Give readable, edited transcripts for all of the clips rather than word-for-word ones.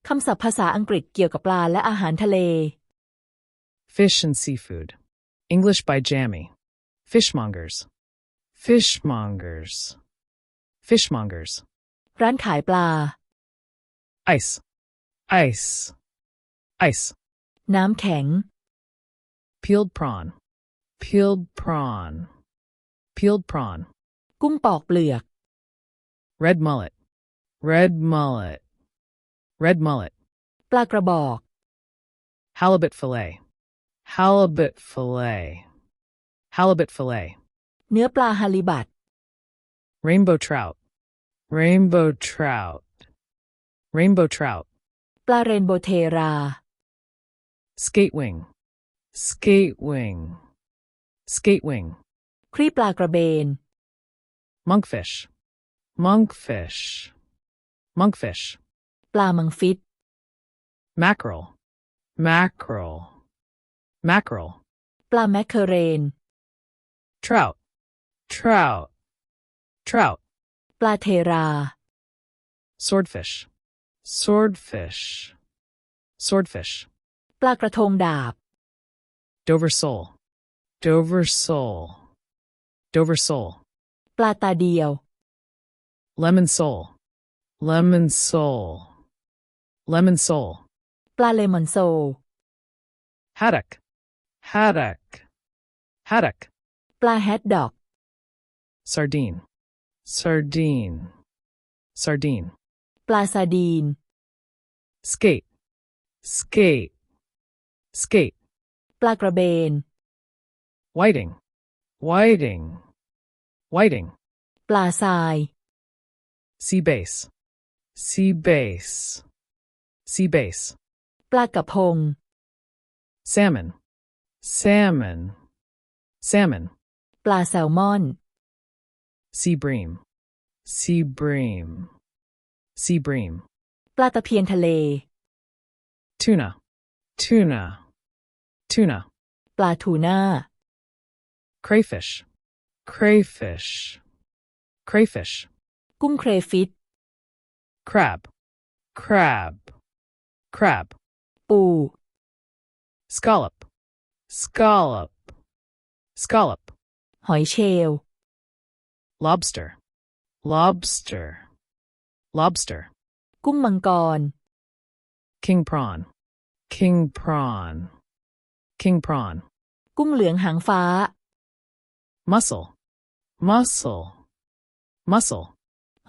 คำศัพท์ภาษาอังกฤษเกี่ยวกับปลาและอาหารทะเล Fish and seafood. English by Jammy. Fishmongers. Fishmongers. Fishmongers. ร้านขายปลา Ice. Ice. Ice. น้ำแข็ง Peeled prawn. Peeled prawn. Peeled prawn. กุ้งปอกเปลือก Red mullet. Red mullet. Red mullet. ปลากระบอก Halibut fillet. Halibut fillet. Halibut fillet. เนื้อปลาฮาลิบัต Rainbow trout. Rainbow trout. Rainbow trout. ปลาเรนโบว์เทรา Skate wing. Skate wing. Skate wing. ครีบปลากระเบน Monkfish. Monkfish. Monkfish. ปลามังฟิศ Mackerel. Mackerel. Mackerel. ปลาแมคเคอเรน Trout. Trout. Trout. ปลาเทรา Swordfish. Swordfish. Swordfish. ปลากระทงดาบ Dover sole. Dover sole. Dover sole. ปลาตาเดียว Lemon sole. Lemon sole. Lemon sole. ปลาเลมอนโซ Haddock. Haddock. Haddock. ปลาแฮดด็อก Sardine. Sardine. Sardine. ปลาซาดีน Skate. Skate. Skate. ปลากระเบน Whiting. Whiting. Whiting. ปลาทราย Sea bass. Sea bass. Sea bass. ปลากระพง Salmon. Salmon. Salmon. ปลาแซลมอน Sea bream. Sea bream. Sea bream. ปลาตะเพียนทะเล Tuna. Tuna. Tuna. ปลาทูน่า Crayfish. Crayfish. Crayfish. กุ้งเครฟิช Crab. Crab. Crab. ปู Scallop. Scallop. Scallop. หอยเชลล์ Lobster. Lobster. Lobster. กุ้งมังกร King prawn. King prawn. King prawn. กุ้งเหลืองหางฟ้า Mussel. Mussel. Mussel.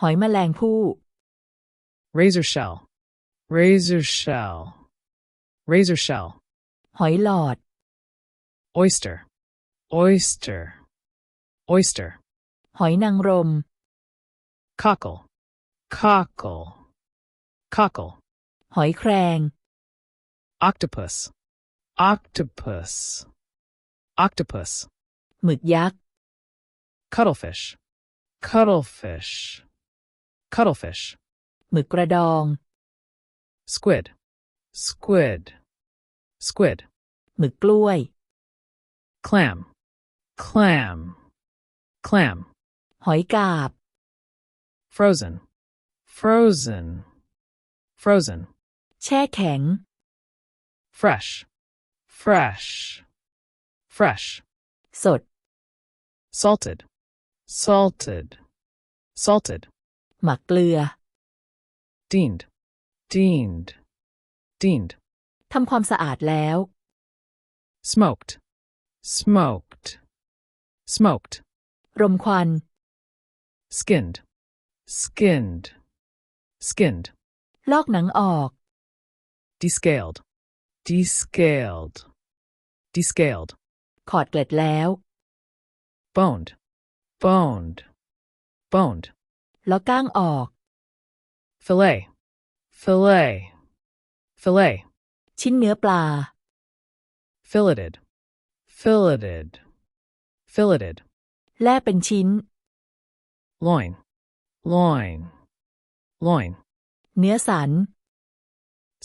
หอยแมลงภู่ Razor shell. Razor shell. Razor shell. หอยหลอด Oyster. Oyster. Oyster. หอยนางรม Cockle. Cockle. Cockle. หอยแครง Octopus. Octopus. Octopus. หมึกยักษ์ Cuttlefish. Cuttlefish. Cuttlefish. หมึกกระดอง Squid. Squid. Squid. หมึกกล้วย Clam. Clam. Clam. หอยกาบ Frozen. Frozen. Frozen. แช่แข็ง Fresh. Fresh. Fresh. สด Salted. Salted. Salted. หมักเกลือ Deaned. Deaned. Deaned. ทำความสะอาดแล้ว Smoked. Smoked. Smoked. รมควัน Skinned. Skinned. Skinned. ลอกหนังออก Descaled. Descaled. Descaled. ขอดเกล็ดแล้ว Boned. Boned. Boned. แล้วก้างออก Fillet. Fillet. Fillet. ชิ้นเนื้อปลา Filleted. Filleted. Filleted. แล่เป็นชิ้น Loin. Loin. Loin. เนื้อสัน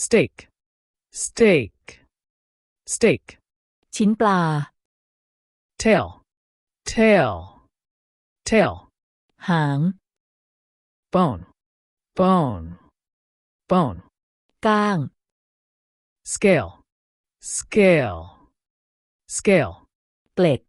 Steak. Steak. Steak. ชิ้นปลา Tail. Tail. Tail. หาง Bone. Bone. Bone. ก้าง scale, scale, scale, เกล็ด